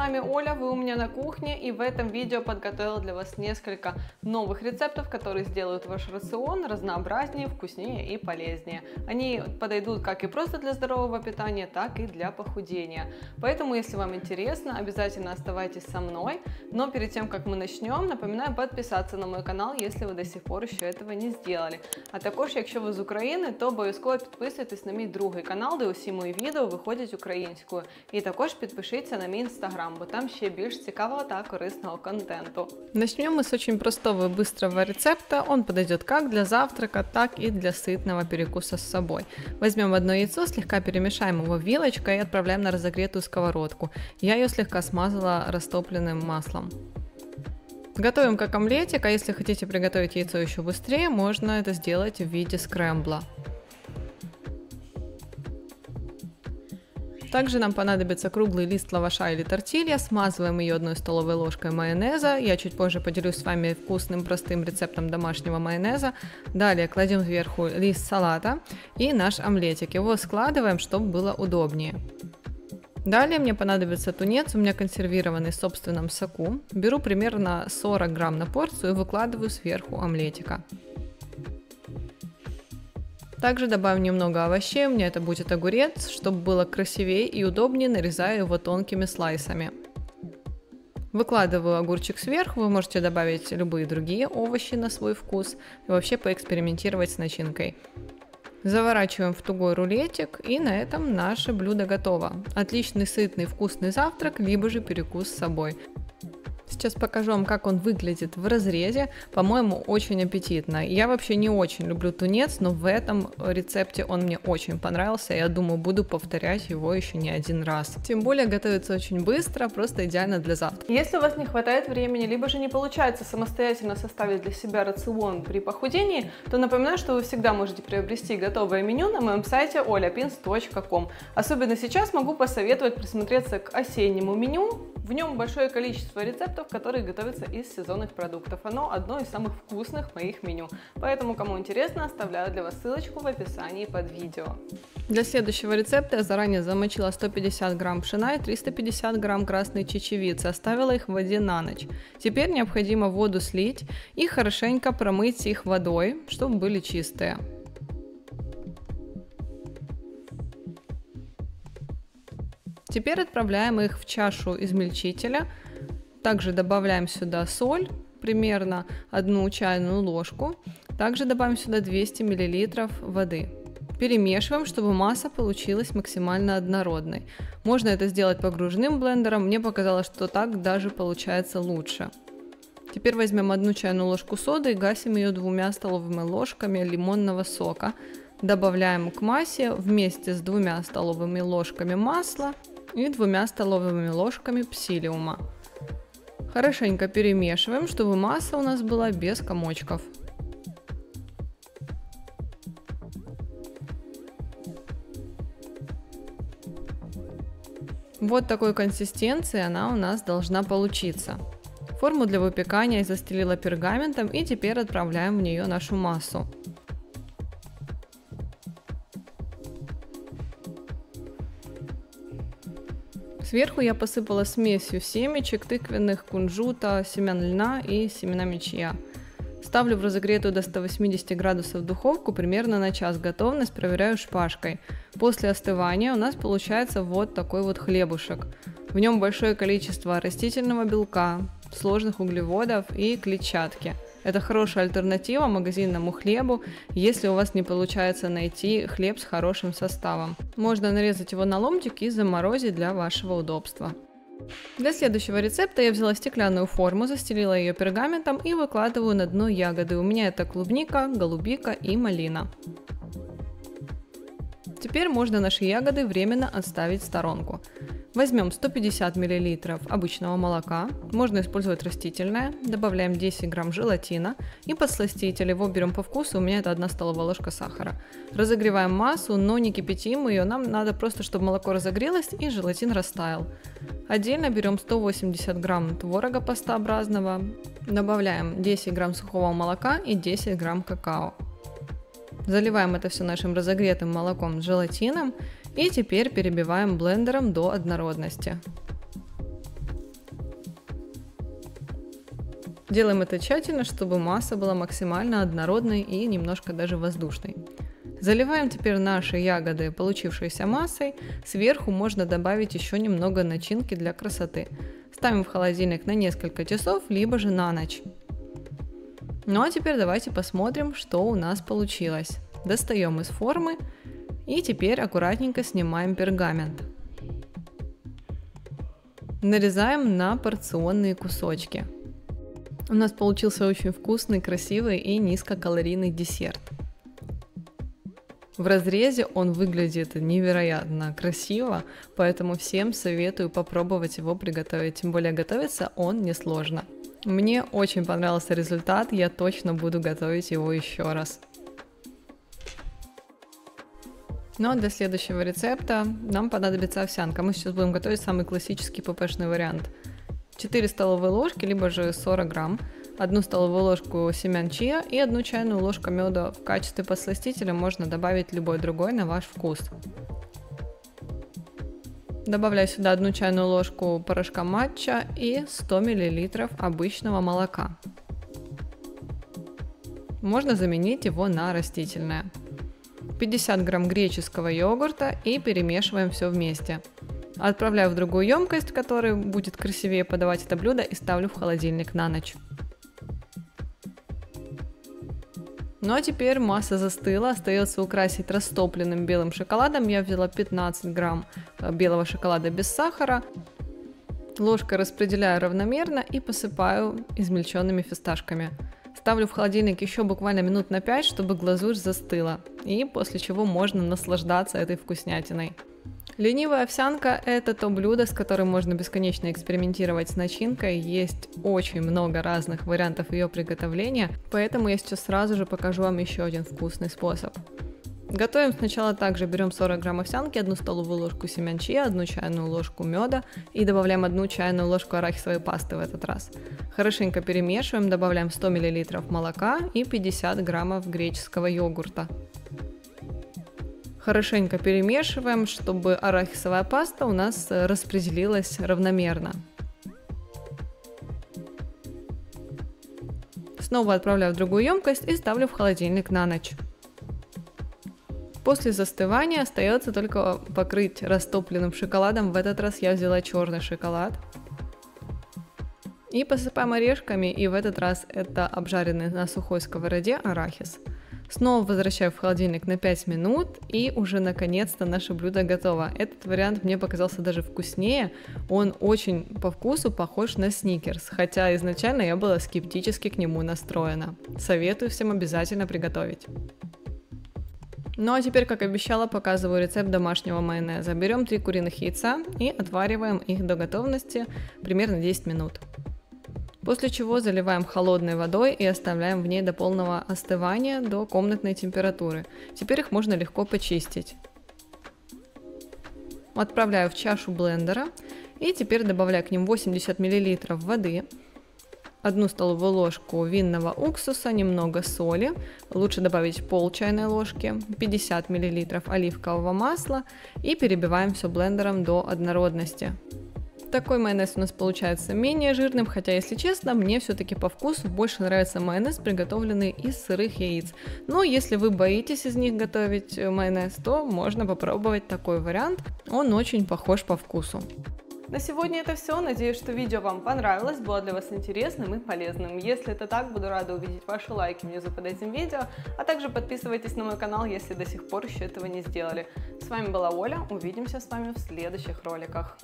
вами Оля, вы у меня на кухне, и в этом видео подготовила для вас несколько новых рецептов, которые сделают ваш рацион разнообразнее, вкуснее и полезнее. Они подойдут как и просто для здорового питания, так и для похудения. Поэтому, если вам интересно, обязательно оставайтесь со мной. Но перед тем, как мы начнем, напоминаю подписаться на мой канал, если ви до сих пор ще этого не зробили. А також, якщо ви з України, то обов'язково підписуйтесь на мій другий канал, де усі мої відео виходять українською. І також підпишіться на мій інстаграм, бо там ще більш цікавого та корисного контенту. Начнем мы с очень простого и быстрого рецепта. Он подойдет как для завтрака, так и для сытного перекуса с собой. Возьмем одно яйцо, слегка перемешаем его вилочкой и отправляем на разогретую сковородку. Я ее слегка смазала растопленным маслом. Готовим как омлетик, а если хотите приготовить яйцо еще быстрее, можно это сделать в виде скрэмбла. Также нам понадобится круглый лист лаваша или тортилья, смазываем ее 1 столовой ложкой майонеза, я чуть позже поделюсь с вами вкусным простым рецептом домашнего майонеза. Далее кладем сверху лист салата и наш омлетик, его складываем, чтобы было удобнее. Далее мне понадобится тунец, у меня консервированный в собственном соку, беру примерно 40 грамм на порцию и выкладываю сверху омлетика. Также добавим немного овощей, у меня это будет огурец, чтобы было красивее и удобнее, нарезаю его тонкими слайсами. Выкладываю огурчик сверху, вы можете добавить любые другие овощи на свой вкус и вообще поэкспериментировать с начинкой. Заворачиваем в тугой рулетик, и на этом наше блюдо готово. Отличный сытный вкусный завтрак, либо же перекус с собой. Сейчас покажу вам, как он выглядит в разрезе. По-моему, очень аппетитно. Я вообще не очень люблю тунец, но в этом рецепте он мне очень понравился. Я думаю, буду повторять его еще не один раз. Тем более готовится очень быстро, просто идеально для завтрака. Если у вас не хватает времени, либо же не получается самостоятельно составить для себя рацион при похудении, то напоминаю, что вы всегда можете приобрести готовое меню на моем сайте olyapins.com. Особенно сейчас могу посоветовать присмотреться к осеннему меню. В нем большое количество рецептов, которые готовятся из сезонных продуктов. Оно одно из самых вкусных моих меню. Поэтому, кому интересно, оставляю для вас ссылочку в описании под видео. Для следующего рецепта я заранее замочила 150 грамм пшена и 350 грамм красной чечевицы. Оставила их в воде на ночь. Теперь необходимо воду слить и хорошенько промыть их водой, чтобы были чистые. Теперь отправляем их в чашу измельчителя. Также добавляем сюда соль, примерно 1 чайную ложку. Также добавим сюда 200 мл воды. Перемешиваем, чтобы масса получилась максимально однородной. Можно это сделать погружным блендером. Мне показалось, что так даже получается лучше. Теперь возьмем 1 чайную ложку соды и гасим ее 2 столовыми ложками лимонного сока. Добавляем к массе вместе с 2 столовыми ложками масла и 2 столовыми ложками псилиума. Хорошенько перемешиваем, чтобы масса у нас была без комочков. Вот такой консистенции она у нас должна получиться. Форму для выпекания я застелила пергаментом и теперь отправляем в нее нашу массу. Сверху я посыпала смесью семечек тыквенных, кунжута, семян льна и семена мечья. Ставлю в разогретую до 180 градусов духовку примерно на час. Готовность проверяю шпажкой. После остывания у нас получается вот такой вот хлебушек. В нем большое количество растительного белка, сложных углеводов и клетчатки. Это хорошая альтернатива магазинному хлебу, если у вас не получается найти хлеб с хорошим составом. Можно нарезать его на ломтики и заморозить для вашего удобства. Для следующего рецепта я взяла стеклянную форму, застелила ее пергаментом и выкладываю на дно ягоды. У меня это клубника, голубика и малина. Теперь можно наши ягоды временно отставить в сторонку. Возьмем 150 мл обычного молока, можно использовать растительное, добавляем 10 грамм желатина и подсластитель, его берем по вкусу, у меня это 1 столовая ложка сахара. Разогреваем массу, но не кипятим ее, нам надо просто, чтобы молоко разогрелось и желатин растаял. Отдельно берем 180 грамм творога пастообразного, добавляем 10 грамм сухого молока и 10 грамм какао. Заливаем это все нашим разогретым молоком с желатином и теперь перебиваем блендером до однородности. Делаем это тщательно, чтобы масса была максимально однородной и немножко даже воздушной. Заливаем теперь наши ягоды получившейся массой. Сверху можно добавить еще немного начинки для красоты. Ставим в холодильник на несколько часов, либо же на ночь. Ну а теперь давайте посмотрим, что у нас получилось. Достаем из формы и теперь аккуратненько снимаем пергамент. Нарезаем на порционные кусочки. У нас получился очень вкусный, красивый и низкокалорийный десерт. В разрезе он выглядит невероятно красиво, поэтому всем советую попробовать его приготовить, тем более готовится он несложно. Мне очень понравился результат, я точно буду готовить его еще раз. Ну а для следующего рецепта нам понадобится овсянка. Мы сейчас будем готовить самый классический ппшный вариант. 4 столовые ложки, либо же 40 грамм, 1 столовую ложку семян чиа и 1 чайную ложку меда. В качестве подсластителя можно добавить любой другой на ваш вкус. Добавляю сюда 1 чайную ложку порошка матча и 100 мл обычного молока. Можно заменить его на растительное. 50 грамм греческого йогурта и перемешиваем все вместе. Отправляю в другую емкость, в которой будет красивее подавать это блюдо, и ставлю в холодильник на ночь. Ну а теперь масса застыла, остается украсить растопленным белым шоколадом. Я взяла 15 грамм белого шоколада без сахара. Ложкой распределяю равномерно и посыпаю измельченными фисташками. Ставлю в холодильник еще буквально минут на 5, чтобы глазурь застыла, и после чего можно наслаждаться этой вкуснятиной. Ленивая овсянка – это то блюдо, с которым можно бесконечно экспериментировать с начинкой. Есть очень много разных вариантов ее приготовления, поэтому я сейчас сразу же покажу вам еще один вкусный способ. Готовим сначала также, берем 40 грамм овсянки, 1 столовую ложку семян чиа, 1 чайную ложку меда и добавляем 1 чайную ложку арахисовой пасты в этот раз. Хорошенько перемешиваем, добавляем 100 мл молока и 50 граммов греческого йогурта. Хорошенько перемешиваем, чтобы арахисовая паста у нас распределилась равномерно. Снова отправляю в другую емкость и ставлю в холодильник на ночь. После застывания остается только покрыть растопленным шоколадом. В этот раз я взяла черный шоколад. И посыпаем орешками, и в этот раз это обжаренный на сухой сковороде арахис. Снова возвращаю в холодильник на 5 минут, и уже наконец-то наше блюдо готово. Этот вариант мне показался даже вкуснее, он очень по вкусу похож на сникерс, хотя изначально я была скептически к нему настроена. Советую всем обязательно приготовить. Ну а теперь, как обещала, показываю рецепт домашнего майонеза. Берем 3 куриных яйца и отвариваем их до готовности примерно 10 минут. После чего заливаем холодной водой и оставляем в ней до полного остывания до комнатной температуры. Теперь их можно легко почистить. Отправляю в чашу блендера и теперь добавляю к ним 80 мл воды, 1 столовую ложку винного уксуса, немного соли, лучше добавить пол чайной ложки, 50 мл оливкового масла и перебиваем все блендером до однородности. Такой майонез у нас получается менее жирным, хотя, если честно, мне все-таки по вкусу больше нравится майонез, приготовленный из сырых яиц. Но если вы боитесь из них готовить майонез, то можно попробовать такой вариант, он очень похож по вкусу. На сегодня это все. Надеюсь, что видео вам понравилось, было для вас интересным и полезным. Если это так, буду рада увидеть ваши лайки внизу под этим видео, а также подписывайтесь на мой канал, если до сих пор еще этого не сделали. С вами была Оля, увидимся с вами в следующих роликах.